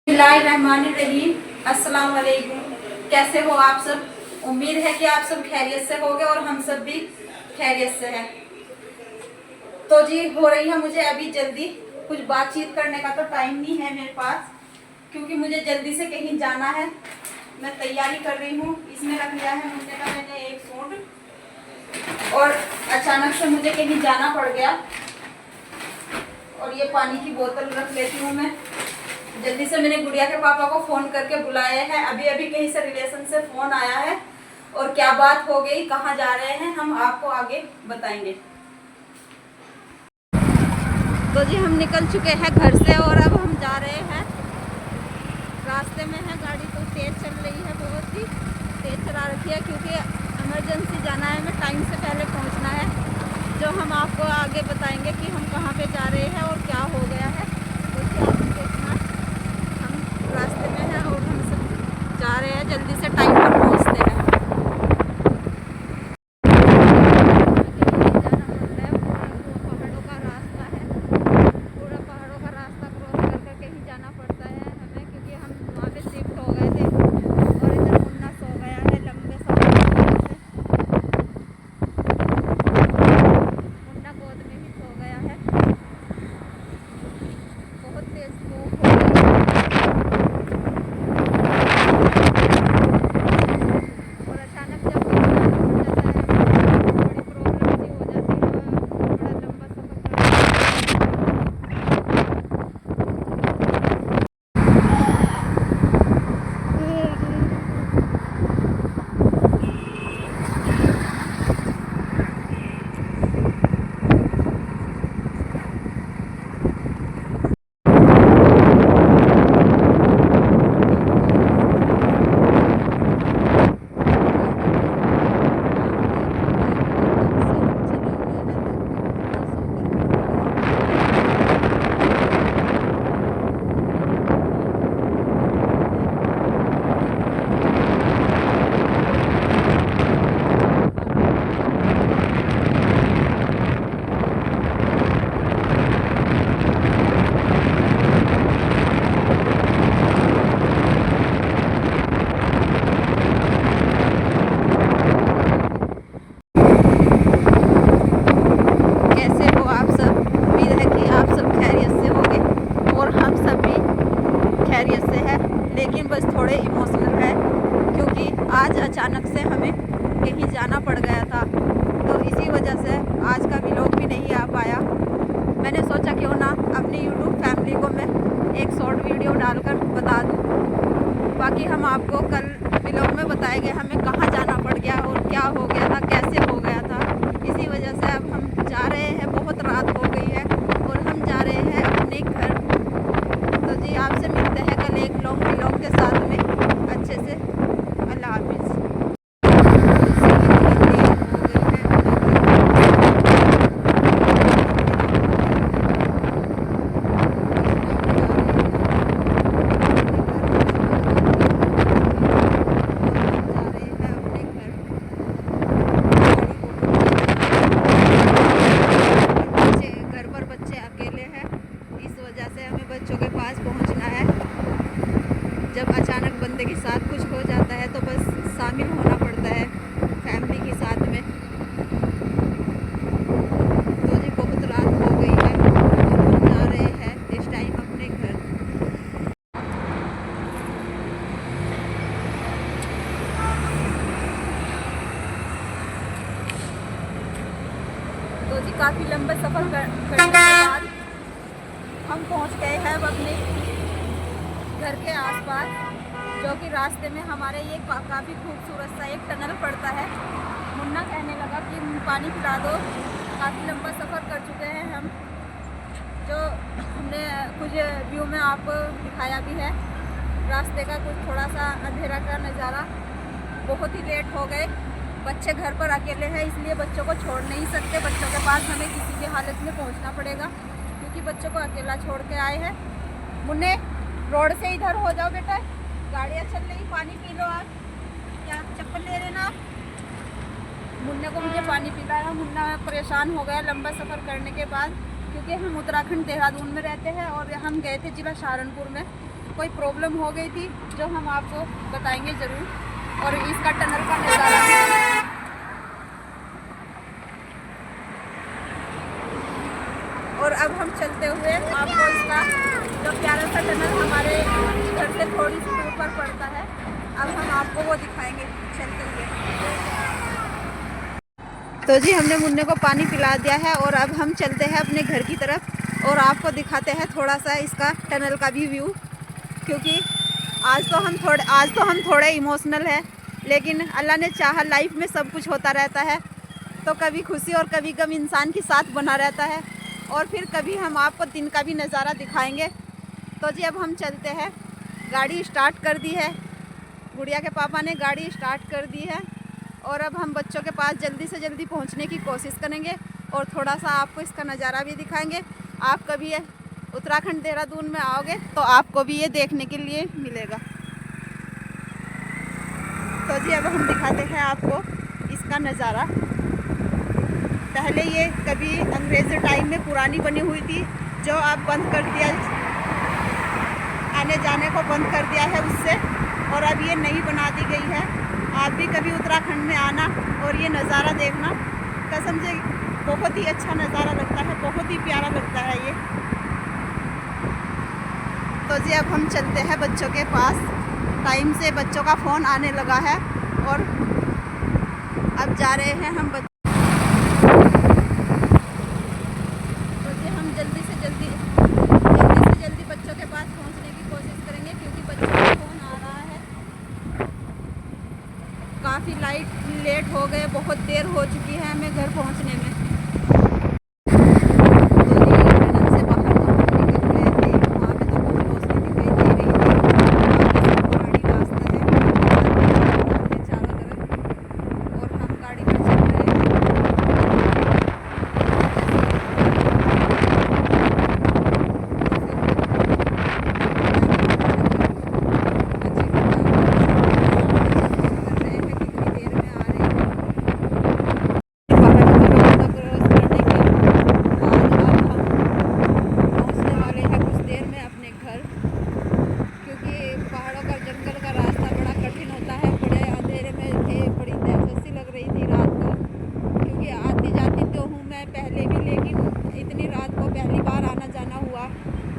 बिस्मिल्लाहिर्रहमानिर्रहीम। अस्सलाम वालेकुम। कैसे हो आप सब? उम्मीद है कि आप सब खैरियत से होगे और हम सब भी खैरियत से हैं। तो जी हो रही है मुझे अभी जल्दी, कुछ बातचीत करने का तो टाइम नहीं है मेरे पास, क्योंकि मुझे जल्दी से कहीं जाना है। मैं तैयारी कर रही हूँ। इसमें रख लिया है मुझे का मैंने एक सूट, और अचानक से मुझे कहीं जाना पड़ गया। और ये पानी की बोतल रख लेती हूँ मैं। जल्दी से मैंने गुड़िया के पापा को फोन करके बुलाया है। अभी अभी कहीं से रिलेशन से फोन आया है, और क्या बात हो गई, कहाँ जा रहे हैं, हम आपको आगे बताएंगे। तो जी हम निकल चुके हैं घर से और अब हम जा रहे हैं। रास्ते में है, गाड़ी तो तेज चल रही है, बहुत ही तेज चला रखी है, क्योंकि इमरजेंसी जाना है, हमें टाइम से पहले पहुंचना है। जो हम आपको आगे बताएंगे कि हम कहाँ पे जा रहे हैं और क्या हो गया है, तो आप देखना। हम रास्ते में हैं और हम सब जा रहे हैं, जल्दी से टाइम पर पहुंचते हैं। पहाड़ों का रास्ता है, पूरा पहाड़ों का रास्ता क्रॉस कर कर कहीं जाना पड़ता है हमें, क्योंकि हम वहाँ पे शिफ्ट हो गए थे और इधर मुन्ना सो गया है लंबे समय से। मुन्ना गोद में ही सो गया है। बहुत तेज धूप हो रही है और अचानक जब जाना पड़ जाता है बड़ी प्रॉब्लम सी हो जाती है। बड़ा लंबा सफर अचानक से हमें कहीं जाना पड़ गया था, तो इसी वजह से आज का व्लॉग भी नहीं आ पाया। मैंने सोचा क्यों ना अपनी यूट्यूब फैमिली को मैं एक शॉर्ट वीडियो डालकर बता दूं। बाकी हम आपको कल व्लॉग में बताएंगे हमें कहाँ जाना पड़ गया और क्या हो गया था, कैसे हो गया था। इसी वजह से अब हम जा रहे हैं, बहुत रात हो गई है और हम जा रहे हैं अपने घर। तो जी आपसे मिलते हैं कल एक लॉन्ग व्लॉग के साथ में। अच्छे से, अल्लाह हाफिज़। बच्चों के पास पहुंचना है। जब अचानक बंदे के साथ कुछ हो जाता है तो बस शामिल होना पड़ता है फैमिली के साथ में। तो जी बहुत रात हो गई है और हम जा रहे हैं इस टाइम अपने घर। तो जी काफ़ी लंबा सफ़र करने के बाद हम पहुंच गए हैं अपने घर के आसपास, जो कि रास्ते में हमारे ये काफ़ी खूबसूरत सा एक टनल पड़ता है। मुन्ना कहने लगा कि पानी पिला दो, काफ़ी लंबा सफ़र कर चुके हैं हम, जो हमने कुछ व्यू में आपको दिखाया भी है। रास्ते का कुछ थोड़ा सा अंधेरा का नज़ारा, बहुत ही लेट हो गए। बच्चे घर पर अकेले हैं, इसलिए बच्चों को छोड़ नहीं सकते। बच्चों के पास हमें किसी भी हालत में पहुँचना पड़ेगा, क्योंकि बच्चों को अकेला छोड़ के आए हैं। मुन्ने रोड से इधर हो जाओ बेटा, गाड़ियाँ चल रही, पानी पी लो आप। क्या चप्पल ले लेना आप। मुन्ने को मुझे पानी पिलाया। मुन्ना परेशान हो गया लंबा सफ़र करने के बाद, क्योंकि हम उत्तराखंड देहरादून में रहते हैं और हम गए थे जिला सहारनपुर में। कोई प्रॉब्लम हो गई थी जो हम आपको बताएंगे ज़रूर। और इसका टनल का नज़ारा, और अब हम चलते हुए आपको इसका जो प्यारा सा टनल हमारे घर से थोड़ी सी दूर पर पड़ता है, अब हम आपको वो दिखाएंगे चलते हुए। तो जी हमने मुन्ने को पानी पिला दिया है और अब हम चलते हैं अपने घर की तरफ और आपको दिखाते हैं थोड़ा सा इसका टनल का भी व्यू। क्योंकि आज तो हम थोड़े इमोशनल हैं, लेकिन अल्लाह ने चाहा लाइफ में सब कुछ होता रहता है। तो कभी खुशी और कभी गम इंसान के साथ बना रहता है, और फिर कभी हम आपको दिन का भी नज़ारा दिखाएंगे। तो जी अब हम चलते हैं, गाड़ी स्टार्ट कर दी है, गुड़िया के पापा ने गाड़ी स्टार्ट कर दी है, और अब हम बच्चों के पास जल्दी से जल्दी पहुंचने की कोशिश करेंगे और थोड़ा सा आपको इसका नज़ारा भी दिखाएंगे। आप कभी उत्तराखंड देहरादून में आओगे तो आपको भी ये देखने के लिए मिलेगा। तो जी अब हम दिखाते हैं आपको इसका नज़ारा। पहले ये कभी अंग्रेज़ टाइम में पुरानी बनी हुई थी, जो अब बंद कर दिया, आने जाने को बंद कर दिया है उससे, और अब ये नई बना दी गई है। आप भी कभी उत्तराखंड में आना और ये नज़ारा देखना, कसम से बहुत ही अच्छा नज़ारा लगता है, बहुत ही प्यारा लगता है ये। तो जी अब हम चलते हैं बच्चों के पास, टाइम से बच्चों का फ़ोन आने लगा है और अब जा रहे हैं हम तो जी हम जल्दी से जल्दी बच्चों के पास पहुंचने की कोशिश करेंगे, क्योंकि बच्चों का फ़ोन आ रहा है। काफ़ी लेट हो गए, बहुत देर हो चुकी है हमें घर पहुंचने में।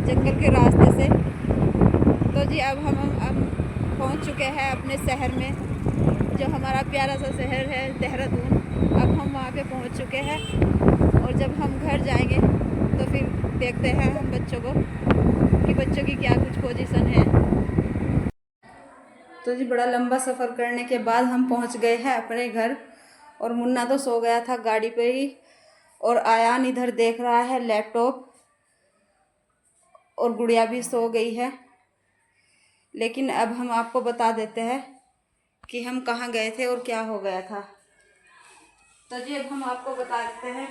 जंगल के रास्ते से। तो जी अब हम पहुंच चुके हैं अपने शहर में, जो हमारा प्यारा सा शहर है देहरादून। अब हम वहां पे पहुंच चुके हैं, और जब हम घर जाएंगे तो फिर देखते हैं हम बच्चों को कि बच्चों की क्या कुछ पोजीशन है। तो जी बड़ा लंबा सफ़र करने के बाद हम पहुंच गए हैं अपने घर, और मुन्ना तो सो गया था गाड़ी पे ही, और आयान इधर देख रहा है लैपटॉप, और गुड़िया भी सो गई है। लेकिन अब हम आपको बता देते हैं कि हम कहाँ गए थे और क्या हो गया था। तो जी अब हम आपको बता देते हैं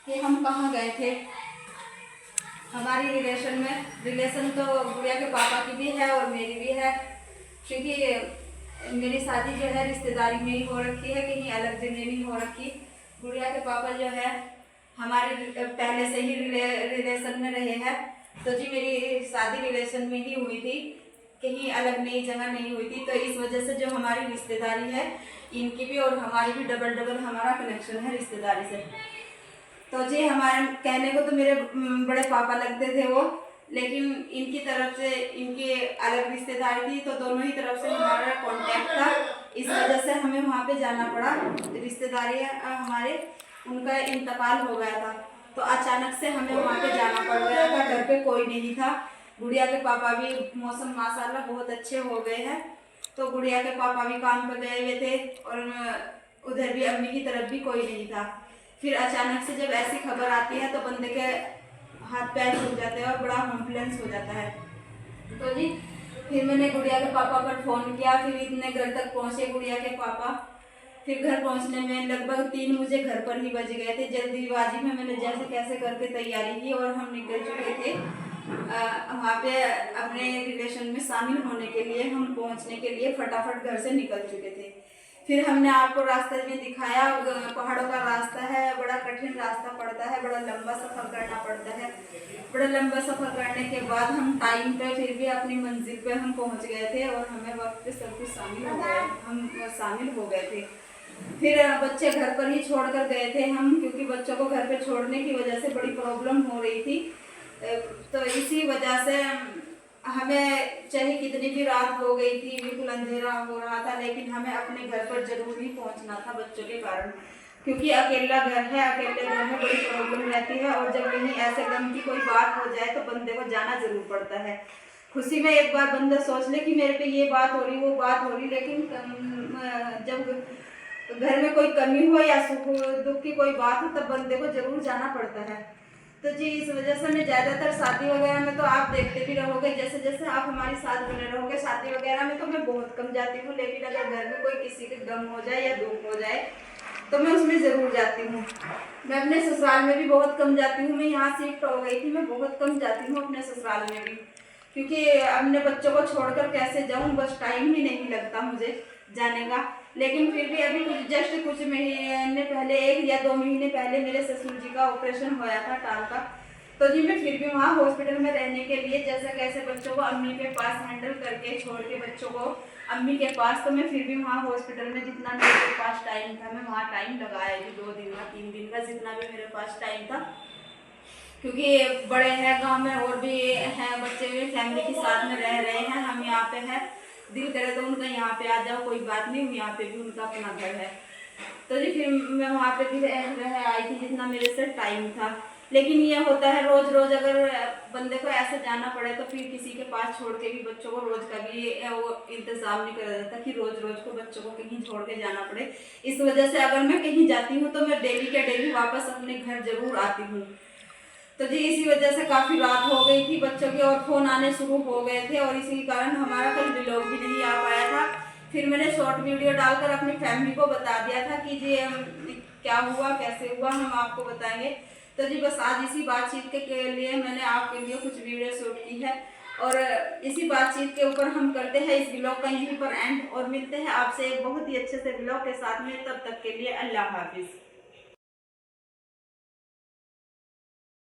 कि हम कहाँ गए थे। हमारी रिलेशन तो गुड़िया के पापा की भी है और मेरी भी है, क्योंकि मेरी शादी जो है रिश्तेदारी में ही हो रखी है, कहीं अलग जगह नहीं हो रखी। गुड़िया के पापा जो है हमारे पहले से ही रिलेशन में रहे हैं। तो जी मेरी शादी रिलेशन में ही हुई थी, कहीं अलग नई जगह नहीं हुई थी। तो इस वजह से जो हमारी रिश्तेदारी है, इनकी भी और हमारी भी डबल हमारा कनेक्शन है रिश्तेदारी से। तो जी हमारे कहने को तो मेरे बड़े पापा लगते थे वो, लेकिन इनकी तरफ से इनकी अलग रिश्तेदारी थी, तो दोनों ही तरफ से हमारा कांटेक्ट था। इस वजह से हमें वहाँ पे जाना पड़ा। रिश्तेदारी हमारे उनका इंतकाल हो गया था, तो अचानक से हमें वहाँ पे जाना पड़ गया था। घर पे कोई नहीं था। गुड़िया के पापा भी मौसम माशाल्लाह बहुत अच्छे हो गए हैं, तो गुड़िया के पापा भी काम पर गए हुए थे, और उधर भी अम्मी की तरफ भी कोई नहीं था। फिर अचानक से जब ऐसी खबर आती है तो बंदे के हाथ पैर छूट जाते हैं और बड़ा कॉन्फिडेंस हो जाता है। तो जी फिर मैंने गुड़िया के पापा पर फ़ोन किया, फिर इतने घर तक पहुँचे गुड़िया के पापा। फिर घर पहुँचने में लगभग 3 मुझे घर पर ही बज गए थे। जल्दीबाजी में मैंने जैसे कैसे करके तैयारी की और हम निकल चुके थे वहाँ पे अपने रिलेशन में शामिल होने के लिए। हम पहुँचने के लिए फटाफट घर से निकल चुके थे। फिर हमने आपको रास्ते में दिखाया, पहाड़ों का रास्ता है, बड़ा कठिन रास्ता पड़ता है, बड़ा लंबा सफ़र करना पड़ता है। बड़ा लंबा सफ़र करने के बाद हम टाइम पे फिर भी अपनी मंजिल पे हम पहुंच गए थे और हमें वक्त पे सब कुछ हम शामिल हो गए थे। फिर बच्चे घर पर ही छोड़ कर गए थे हम, क्योंकि बच्चों को घर पे छोड़ने की वजह से बड़ी प्रॉब्लम हो रही थी। तो इसी वजह से हमें चाहे कितनी भी रात हो गई थी, बिल्कुल अंधेरा हो रहा था, लेकिन हमें अपने घर पर जरूर ही पहुंचना था बच्चों के कारण, क्योंकि अकेला घर है, अकेले घर में बड़ी प्रॉब्लम रहती है। और जब कहीं ऐसे गम की कोई बात हो जाए तो बंदे को जाना जरूर पड़ता है। खुशी में एक बार बंदा सोच ले कि मेरे पे ये बात हो रही, वो बात हो रही, लेकिन जब घर में कोई कमी हो या सुख दुख की कोई बात हो तब बंदे को जरूर जाना पड़ता है। तो जी इस वजह से मैं ज़्यादातर शादी वगैरह में, तो आप देखते भी रहोगे, जैसे जैसे आप हमारे साथ बने रहोगे, शादी वगैरह में तो मैं बहुत कम जाती हूँ, लेकिन अगर घर में कोई किसी के गम हो जाए या दुख हो जाए तो मैं उसमें ज़रूर जाती हूँ। मैं अपने ससुराल में भी बहुत कम जाती हूँ। मैं यहाँ शिफ्ट हो गई थी, मैं बहुत कम जाती हूँ अपने ससुराल में भी, क्योंकि अपने बच्चों को छोड़कर कैसे जाऊँ, बस टाइम ही नहीं लगता मुझे जाने का। लेकिन फिर भी अभी कुछ महीने पहले, 1 या 2 महीने पहले मेरे ससुर जी का ऑपरेशन हुआ था टांग का। तो जी मैं फिर भी वहाँ हॉस्पिटल में रहने के लिए जैसे कैसे बच्चों को अम्मी के पास हैंडल करके छोड़ के बच्चों को अम्मी के पास, तो मैं फिर भी वहाँ हॉस्पिटल में जितना मेरे पास टाइम था मैं वहाँ टाइम लगाया जी, 2 दिन का 3 दिन का जितना भी मेरे पास टाइम था, क्योंकि बड़े हैं गांव में और भी हैं बच्चे भी फैमिली के साथ में रह रहे हैं, हम यहाँ पे हैं, दिल करे तो उनका यहाँ पे आ जाओ, कोई बात नहीं, यहाँ पे भी उनका अपना घर है। तो जी फिर मैं वहाँ पे भी रह आई थी जितना मेरे से टाइम था। लेकिन ये होता है रोज रोज अगर बंदे को ऐसे जाना पड़े तो फिर किसी के पास छोड़ के भी बच्चों को रोज का भी वो इंतजाम नहीं करा जाता कि रोज रोज को बच्चों को कहीं छोड़ के जाना पड़े। इस वजह से अगर मैं कहीं जाती हूँ तो मैं डेली के डेली वापस अपने घर जरूर आती हूँ। तो जी इसी वजह से काफ़ी रात हो गई थी बच्चों के और फ़ोन आने शुरू हो गए थे, और इसी कारण हमारा कल व्लॉग भी नहीं आ पाया था। फिर मैंने शॉर्ट वीडियो डालकर अपनी फैमिली को बता दिया था कि जी क्या हुआ कैसे हुआ हम आपको बताएंगे। तो जी बस आज इसी बातचीत के लिए मैंने आपके लिए कुछ वीडियो शूट की है, और इसी बातचीत के ऊपर हम करते हैं इस व्लॉग का यहीं पर एंड, और मिलते हैं आपसे एक बहुत ही अच्छे से व्लॉग के साथ में। तब तक के लिए अल्लाह हाफिज़।